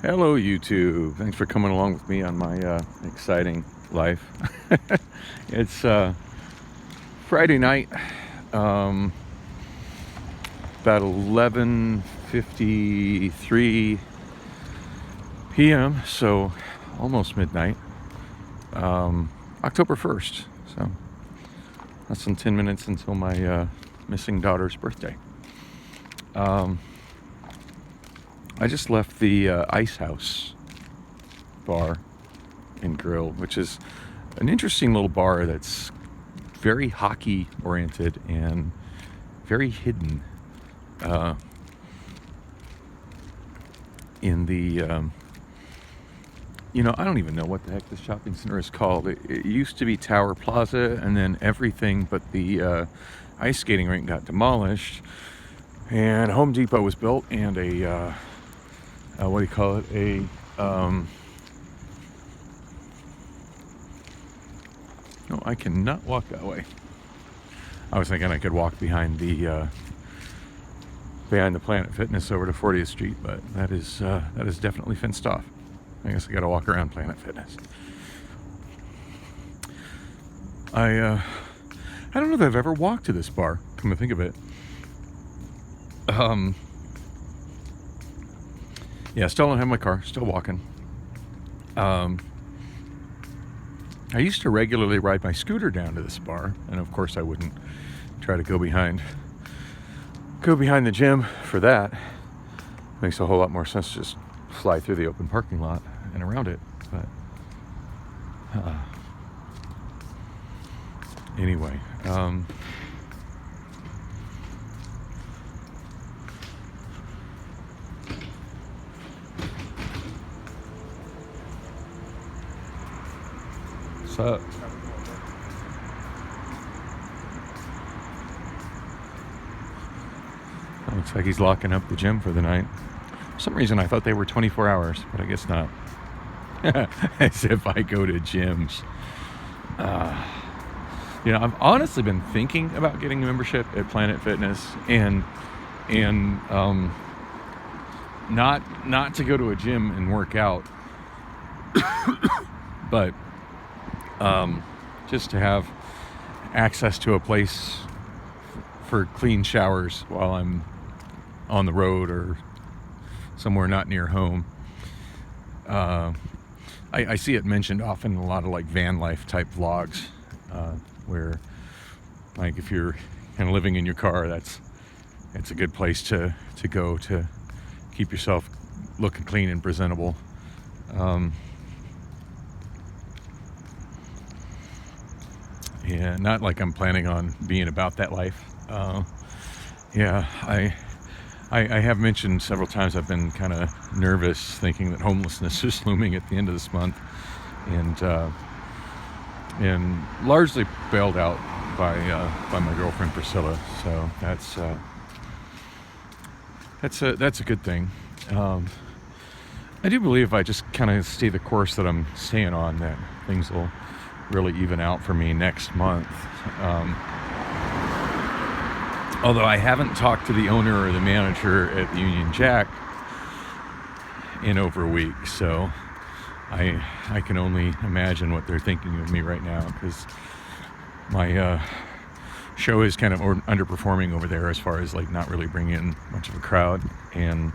Hello YouTube, thanks for coming along with me on my exciting life. It's Friday night, about 11:53 p.m. so almost midnight, October 1st, so less than 10 minutes until my missing daughter's birthday. I just left the Ice House bar and grill, which is an interesting little bar that's very hockey oriented and very hidden in the I don't even know what the heck this shopping center is called. It used to be Tower Plaza, and then everything but the ice skating rink got demolished, and Home Depot was built, and a what do you call it? No, I cannot walk that way. I was thinking I could walk behind the Planet Fitness over to 40th Street, but that is definitely fenced off. I guess I got to walk around Planet Fitness. I don't know that I've ever walked to this bar, come to think of it. Yeah, still don't have my car, still walking. I used to regularly ride my scooter down to this bar, and of course I wouldn't try to go behind the gym for that. Makes a whole lot more sense to just fly through the open parking lot and around it. But anyway, what's up? Looks like he's locking up the gym for the night. For some reason I thought they were 24 hours, but I guess not. As if I go to gyms. I've honestly been thinking about getting a membership at Planet Fitness, and not to go to a gym and work out, but just to have access to a place for clean showers while I'm on the road or somewhere not near home. I see it mentioned often in a lot of like van life type vlogs, where like if you're kind of living in your car, it's a good place to go to keep yourself looking clean and presentable. Yeah, not like I'm planning on being about that life. I have mentioned several times I've been kind of nervous, thinking that homelessness is looming at the end of this month, and largely bailed out by my girlfriend Priscilla. So that's a good thing. I do believe if I just kind of stay the course that I'm staying on, that things will really even out for me next month. Although I haven't talked to the owner or the manager at the Union Jack in over a week, so I can only imagine what they're thinking of me right now, because my show is kind of underperforming over there as far as like not really bringing in much of a crowd, and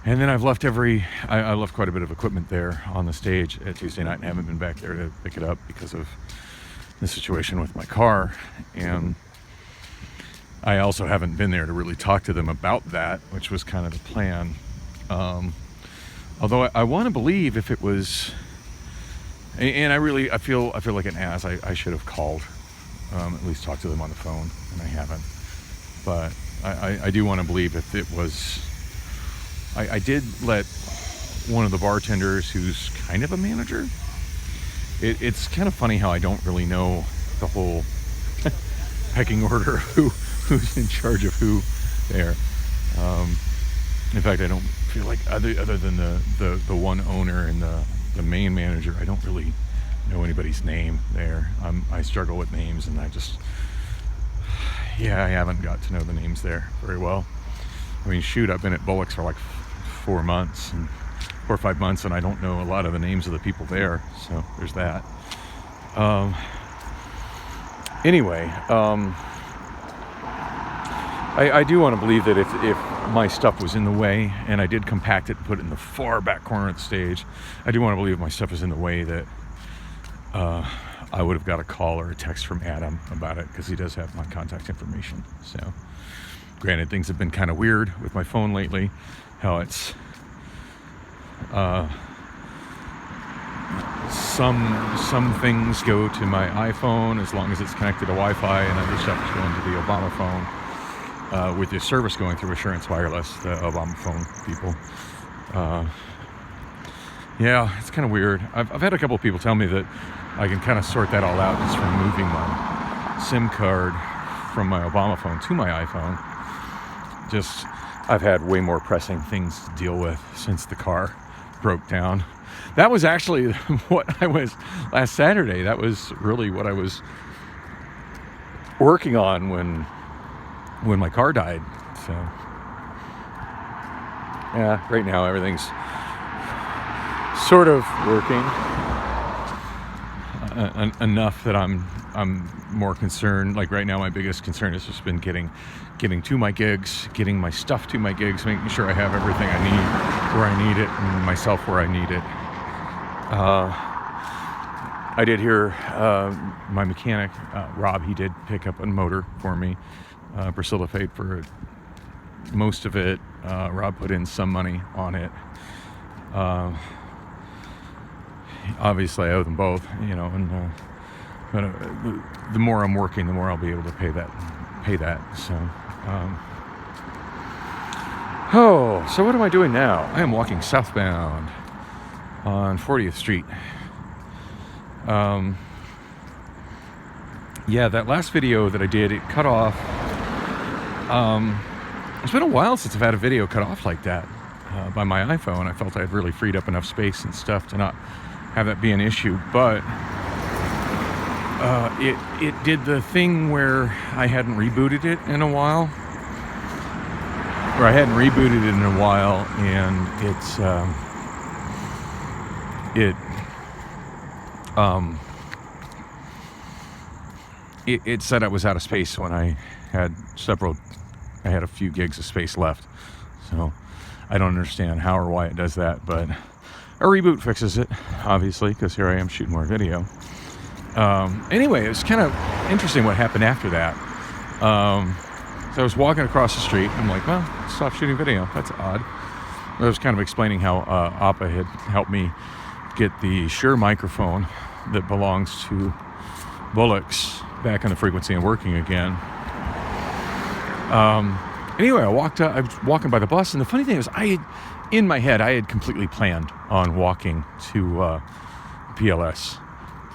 then I've left I left quite a bit of equipment there on the stage at Tuesday night and haven't been back there to pick it up because of the situation with my car. And I also haven't been there to really talk to them about that, which was kind of the plan. Although I want to believe if it was, and I feel like an ass. I should have called, at least talk to them on the phone, and I haven't. But I do want to believe if it was, I did let one of the bartenders, who's kind of a manager. It's kind of funny how I don't really know the whole pecking order of who's in charge of who there. In fact, I don't feel like other than the one owner and the main manager, I don't really know anybody's name there. I struggle with names, and I haven't got to know the names there very well. I mean, shoot, I've been at Bullock's for like 4 months, and 4 or 5 months, and I don't know a lot of the names of the people there. So there's that. Anyway, I do want to believe that if my stuff was in the way, and I did compact it and put it in the far back corner of the stage, I do want to believe if my stuff is in the way that I would have got a call or a text from Adam about it, because he does have my contact information. So, granted, things have been kind of weird with my phone lately, how it's some things go to my iPhone as long as it's connected to Wi-Fi, and other stuff is going to the Obama phone, with the service going through Assurance Wireless, the Obama phone people. Yeah, it's kind of weird. I've had a couple of people tell me that I can kind of sort that all out just from moving my SIM card from my Obama phone to my iPhone. Just, I've had way more pressing things to deal with since the car broke down. That was actually what I was last Saturday. That was really what I was working on when my car died. So yeah, right now everything's sort of working enough that I'm more concerned. Like right now, my biggest concern has just been getting to my gigs, getting my stuff to my gigs, making sure I have everything I need where I need it, and myself where I need it. I did hear my mechanic, Rob, he did pick up a motor for me. Priscilla paid for most of it. Rob put in some money on it. Obviously, I owe them both, and but the more I'm working, the more I'll be able to pay that. So, so what am I doing now? I am walking southbound on 40th Street. Yeah, that last video that I did, it cut off. It's been a while since I've had a video cut off like that by my iPhone. I felt I had really freed up enough space and stuff to not have that be an issue, but it did the thing where I hadn't rebooted it in a while, and it said I was out of space when I had a few gigs of space left. So I don't understand how or why it does that, but a reboot fixes it, obviously, because here I am shooting more video. Anyway, it was kind of interesting what happened after that. So I was walking across the street. I'm like, well, stop shooting video. That's odd. I was kind of explaining how Appa had helped me get the Shure microphone that belongs to Bullocks back on the frequency and working again. Anyway, I was walking by the bus, and the funny thing is, in my head, I had completely planned on walking to PLS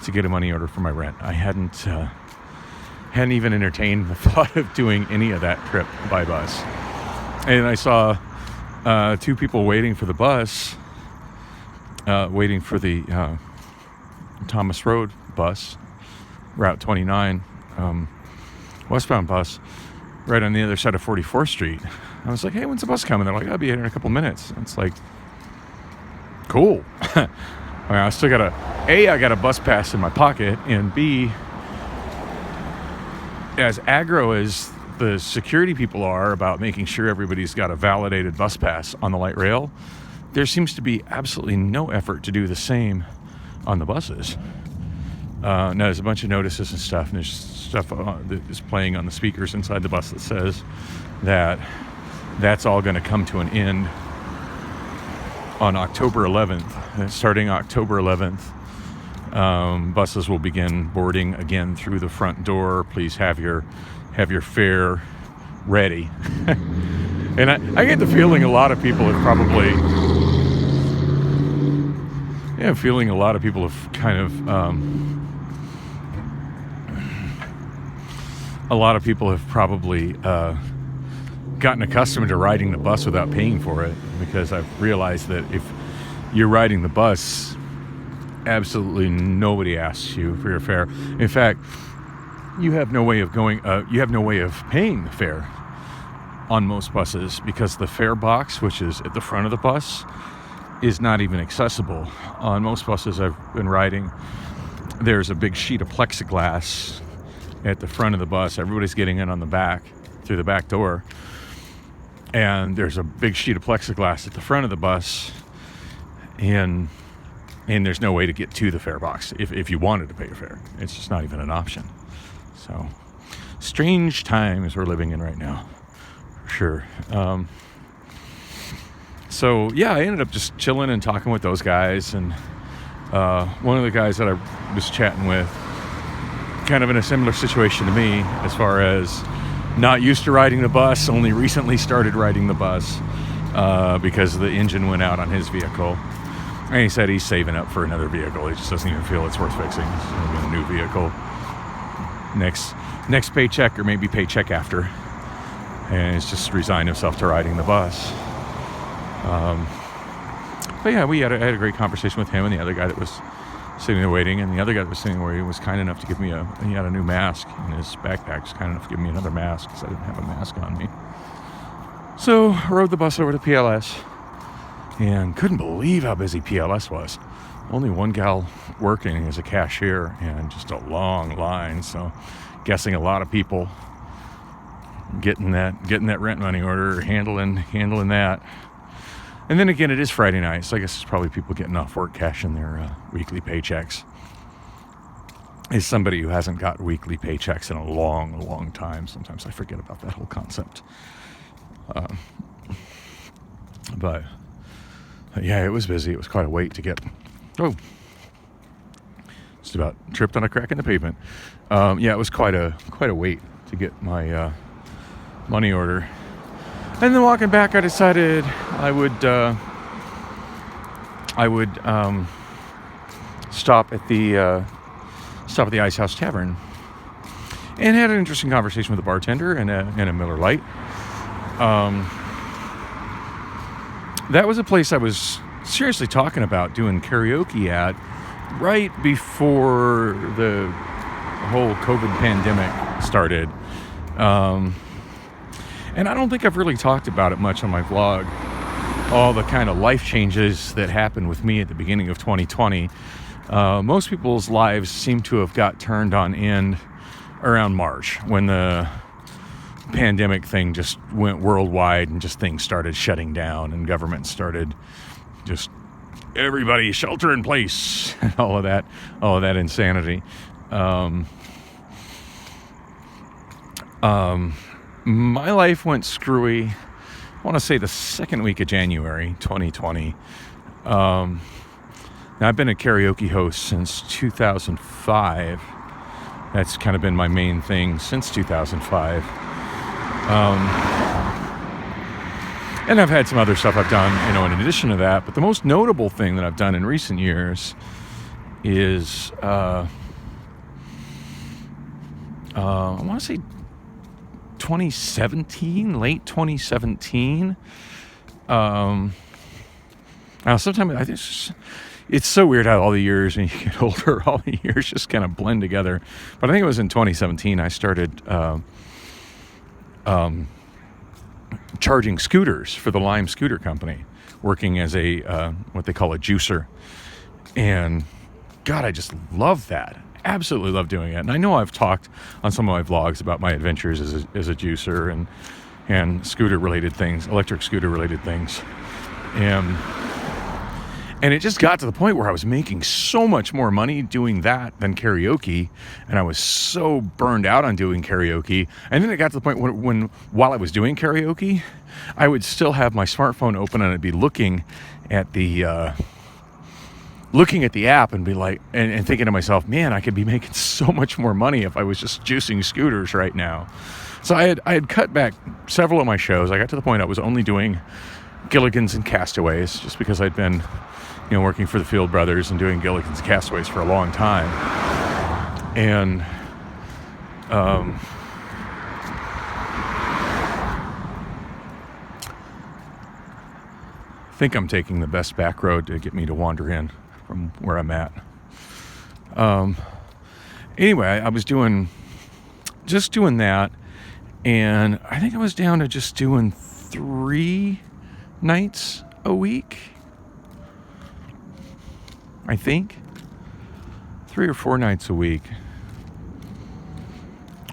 to get a money order for my rent. I hadn't even entertained the thought of doing any of that trip by bus. And I saw two people waiting for the bus, waiting for the Thomas Road bus, Route 29, westbound bus, right on the other side of 44th Street. I was like, hey, when's the bus coming? They're like, I'll be here in a couple minutes. It's like, cool. I mean, I still got I got a bus pass in my pocket, and B, as aggro as the security people are about making sure everybody's got a validated bus pass on the light rail, there seems to be absolutely no effort to do the same on the buses. Now, there's a bunch of notices and stuff, and there's stuff that is playing on the speakers inside the bus that says that that's all going to come to an end on October 11th. Starting October 11th, buses will begin boarding again through the front door. Please have your fare ready. And I get the feeling a lot of people have probably... Yeah, feeling a lot of people have kind of... a lot of people have probably gotten accustomed to riding the bus without paying for it, because I've realized that if you're riding the bus, absolutely nobody asks you for your fare. In fact, you have no way of paying the fare on most buses, because the fare box, which is at the front of the bus, is not even accessible. On most buses I've been riding, there's a big sheet of plexiglass at the front of the bus. Everybody's getting in on the back through the back door, and there's a big sheet of plexiglass at the front of the bus, and there's no way to get to the fare box if you wanted to pay your fare. It's just not even an option. So strange times we're living in right now, for sure. So yeah, I ended up just chilling and talking with those guys, and one of the guys that I was chatting with, kind of in a similar situation to me, as far as not used to riding the bus, only recently started riding the bus because the engine went out on his vehicle. And he said he's saving up for another vehicle. He just doesn't even feel it's worth fixing. He's going to get a new vehicle next paycheck, or maybe paycheck after. And he's just resigned himself to riding the bus. But yeah, I had a great conversation with him and the other guy that was sitting there waiting. And the other guy that was sitting where he was kind enough to give me he had a new mask in his backpack. Was kind enough to give me another mask because I didn't have a mask on me. So I rode the bus over to PLS. And couldn't believe how busy PLS was. Only one gal working as a cashier, and just a long line. So, guessing a lot of people getting that rent money order, handling that. And then again, it is Friday night, so I guess it's probably people getting off work, cashing their weekly paychecks. As somebody who hasn't got weekly paychecks in a long, long time, sometimes I forget about that whole concept. But yeah, it was busy. It was quite a wait to get. Oh, just about tripped on a crack in the pavement. Yeah, it was quite a wait to get my money order. And then walking back, I decided I would stop at the Ice House Tavern, and had an interesting conversation with a bartender and a Miller Lite. That was a place I was seriously talking about doing karaoke at right before the whole COVID pandemic started. And I don't think I've really talked about it much on my vlog. All the kind of life changes that happened with me at the beginning of 2020. Most people's lives seem to have got turned on end around March, when the pandemic thing just went worldwide and just things started shutting down and government started just everybody shelter in place and all of that insanity. My life went screwy, I want to say the second week of January 2020. Now I've been a karaoke host since 2005. That's kind of been my main thing since 2005. And I've had some other stuff I've done, in addition to that. But the most notable thing that I've done in recent years is, I want to say 2017, late 2017. Now, sometimes I think it's so weird how all the years, when you get older, all the years just kind of blend together. But I think it was in 2017 I started charging scooters for the Lime Scooter Company, working as a what they call a juicer. And God, I just love that. Absolutely love doing it. And I know I've talked on some of my vlogs about my adventures as a juicer and scooter related things, electric scooter related things. And it just got to the point where I was making so much more money doing that than karaoke. And I was so burned out on doing karaoke. And then it got to the point when while I was doing karaoke, I would still have my smartphone open and I'd be looking at the app and be like, and thinking to myself, man, I could be making so much more money if I was just juicing scooters right now. So I had cut back several of my shows. I got to the point I was only doing Gilligan's and Castaways, just because I'd been working for the Field Brothers and doing Gilligan's and Castaways for a long time. And I think I'm taking the best back road to get me to wander in from where I'm at. Anyway, I was doing that, and I think I was down to just doing 3 nights a week. I think 3 or 4 nights a week.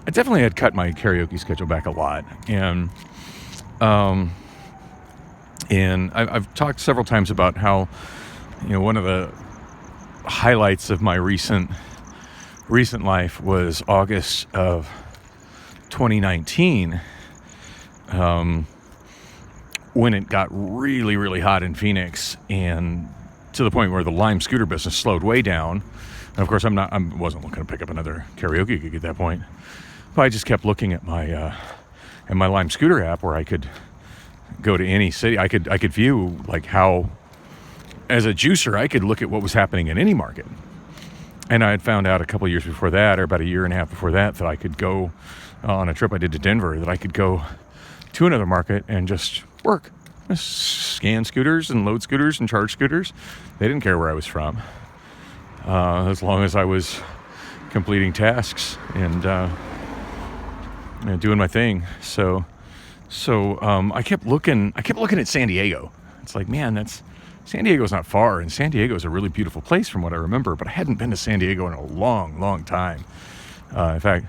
I definitely had cut my karaoke schedule back a lot, and I've talked several times about how, one of the highlights of my recent life was August of 2019, when it got really, really hot in Phoenix, and to the point where the Lime scooter business slowed way down. And of course, I wasn't looking to pick up another karaoke gig at that point. But I just kept looking at my Lime scooter app, where I could go to any city. I could view, like, how, as a juicer, I could look at what was happening in any market. And I had found out a couple of years before that, or about a year and a half before that I could go on a trip I did to Denver, that I could go to another market and just work. Just scan scooters and load scooters and charge scooters. They didn't care where I was from, as long as I was completing tasks and doing my thing. So I kept looking at San Diego. It's like, man, San Diego's not far, and San Diego is a really beautiful place from what I remember, but I hadn't been to San Diego in a long, long time. In fact,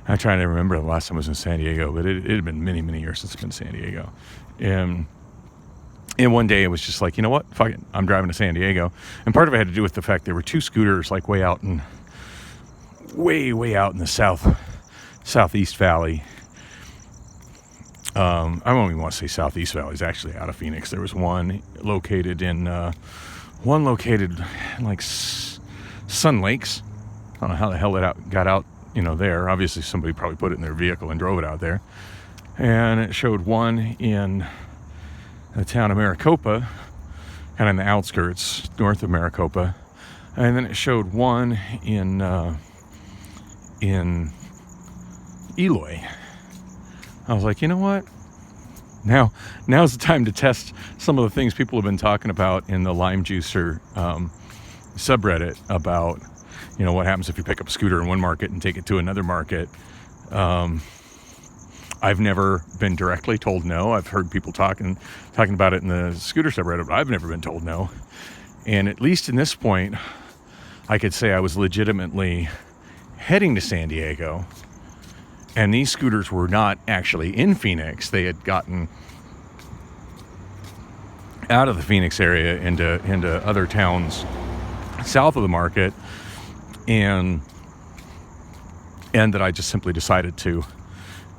I'm trying to remember the last time I was in San Diego, but it had been many, many years since I've been to San Diego. And one day it was just like, you know what? Fuck it. I'm driving to San Diego. And part of it had to do with the fact there were 2 scooters, like, way out in the southeast valley. I don't even want to say Southeast Valley. It's actually out of Phoenix. There was one located in like Sun Lakes. I don't know how the hell it got out, there. Obviously somebody probably put it in their vehicle and drove it out there. And it showed one in the town of Maricopa, kind of in the outskirts, north of Maricopa. And then it showed one in Eloy. I was like, you know what? Now's the time to test some of the things people have been talking about in the Lime Juicer subreddit about, what happens if you pick up a scooter in one market and take it to another market. I've never been directly told no. I've heard people talking about it in the scooter subreddit, but I've never been told no. And at least in this point, I could say I was legitimately heading to San Diego. And these scooters were not actually in Phoenix. They had gotten out of the Phoenix area into other towns south of the market, and that I just simply decided to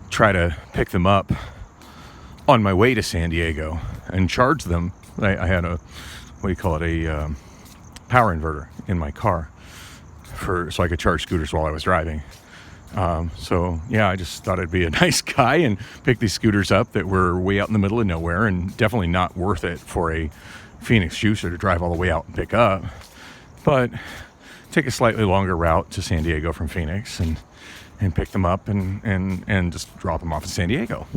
try to pick them up on my way to San Diego and charge them. I had a power inverter in my car so I could charge scooters while I was driving. I just thought I'd be a nice guy and pick these scooters up that were way out in the middle of nowhere, and definitely not worth it for a Phoenix juicer to drive all the way out and pick up, but take a slightly longer route to San Diego from Phoenix and pick them up and just drop them off in San Diego.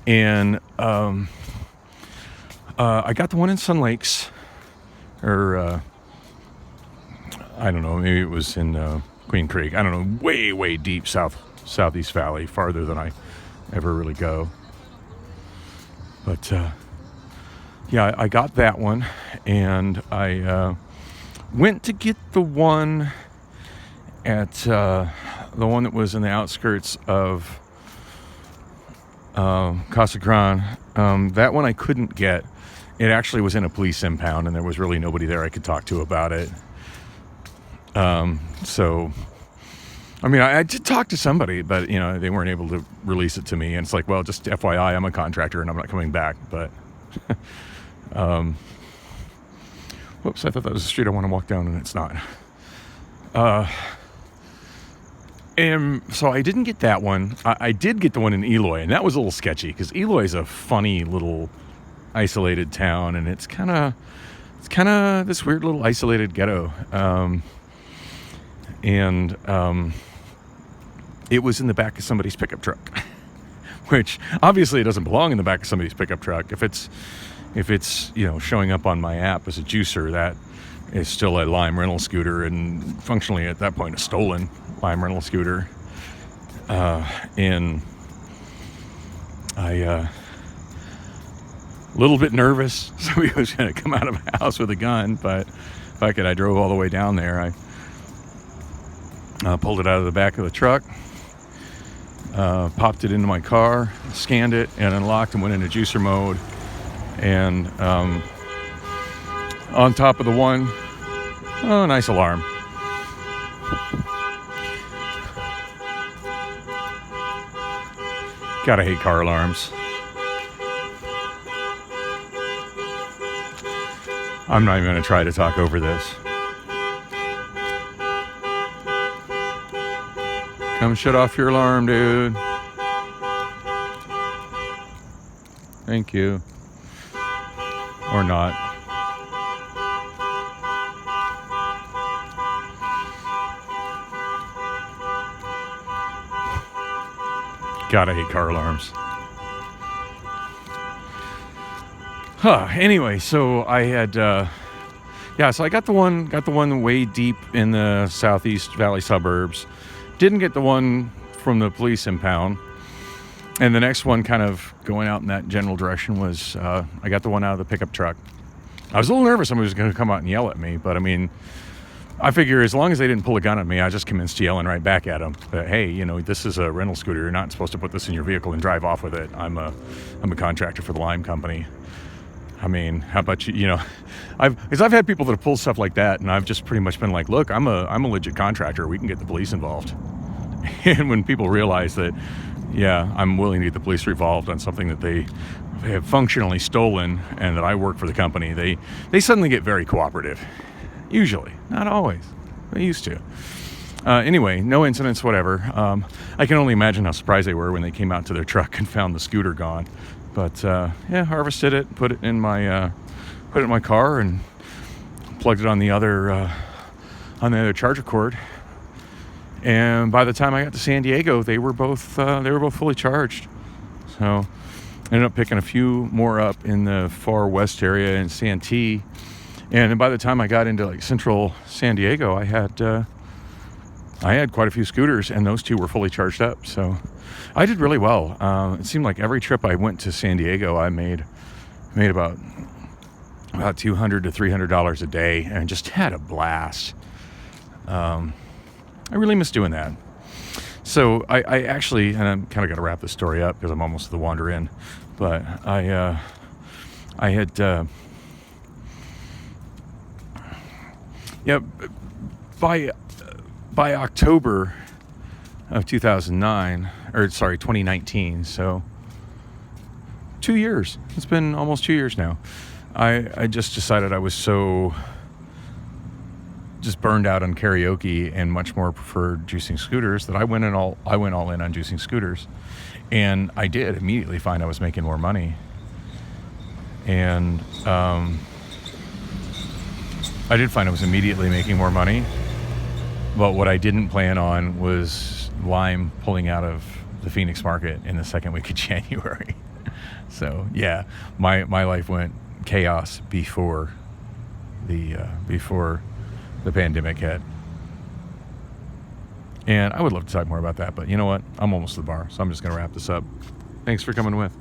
And I got the one in Sun Lakes, or I don't know, maybe it was in Queen Creek. I don't know, way, way deep southeast valley, farther than I ever really go. But I got that one, and I went to get the one at the one that was in the outskirts of Casa Grande. That one I couldn't get. It actually was in a police impound, and there was really nobody there I could talk to about it. I did talk to somebody, but, they weren't able to release it to me. And it's like, well, just FYI, I'm a contractor and I'm not coming back. But, whoops, I thought that was the street I want to walk down, and it's not. And so I didn't get that one. I did get the one in Eloy, and that was a little sketchy, because Eloy is a funny little isolated town, and it's kind of this weird little isolated ghetto. It was in the back of somebody's pickup truck, which obviously it doesn't belong in the back of somebody's pickup truck. If it's showing up on my app as a juicer, that is still a Lime rental scooter, and functionally at that point a stolen Lime rental scooter. And a little bit nervous. So he was going to come out of the house with a gun, but fuck it, I drove all the way down there. I pulled it out of the back of the truck, popped it into my car, scanned it, and unlocked and went into juicer mode. And on top of the one, oh, nice alarm. Gotta hate car alarms. I'm not even going to try to talk over this. Come shut off your alarm, dude. Thank you. Or not. God, I hate car alarms. Anyway, so I had, so I got the one way deep in the Southeast Valley suburbs. Didn't get the one from the police impound. And the next one kind of going out in that general direction was, I got the one out of the pickup truck. I was a little nervous somebody was going to come out and yell at me, but I mean, I figure as long as they didn't pull a gun at me, I just commenced yelling right back at them. That, hey, you know, this is a rental scooter. You're not supposed to put this in your vehicle and drive off with it. I'm a contractor for the Lime Company. I mean, how about you? You know, because I've had people that have pulled stuff like that, and I've just pretty much been like, look, I'm a legit contractor. We can get the police involved. And when people realize that, yeah, I'm willing to get the police involved on something that they have functionally stolen, and that I work for the company, they suddenly get very cooperative. Usually, not always. They used to. Anyway, no incidents, whatever. I can only imagine how surprised they were when they came out to their truck and found the scooter gone. But harvested it, put it in my car, and plugged it on the other charger cord. And by the time I got to San Diego, they were both fully charged. So I ended up picking a few more up in the far west area in Santee. And by the time I got into like central San Diego, I had quite a few scooters, and those two were fully charged up. So I did really well. It seemed like every trip I went to San Diego, I made about $200 to $300 a day, and just had a blast. I really miss doing that. So I actually, and I'm kind of going to wrap this story up because I'm almost to the wander in, but I had. Yeah, by October of 2019, so 2 years. It's been almost 2 years now. I just decided I was so just burned out on karaoke and much more preferred juicing scooters that I went all in on juicing scooters, and I did immediately find I was making more money. And I did find I was immediately making more money, but what I didn't plan on was Lime pulling out of the Phoenix market in the second week of January. So yeah, my life went chaos before the pandemic hit. And I would love to talk more about that, but you know what? I'm almost to the bar, so I'm just going to wrap this up. Thanks for coming with.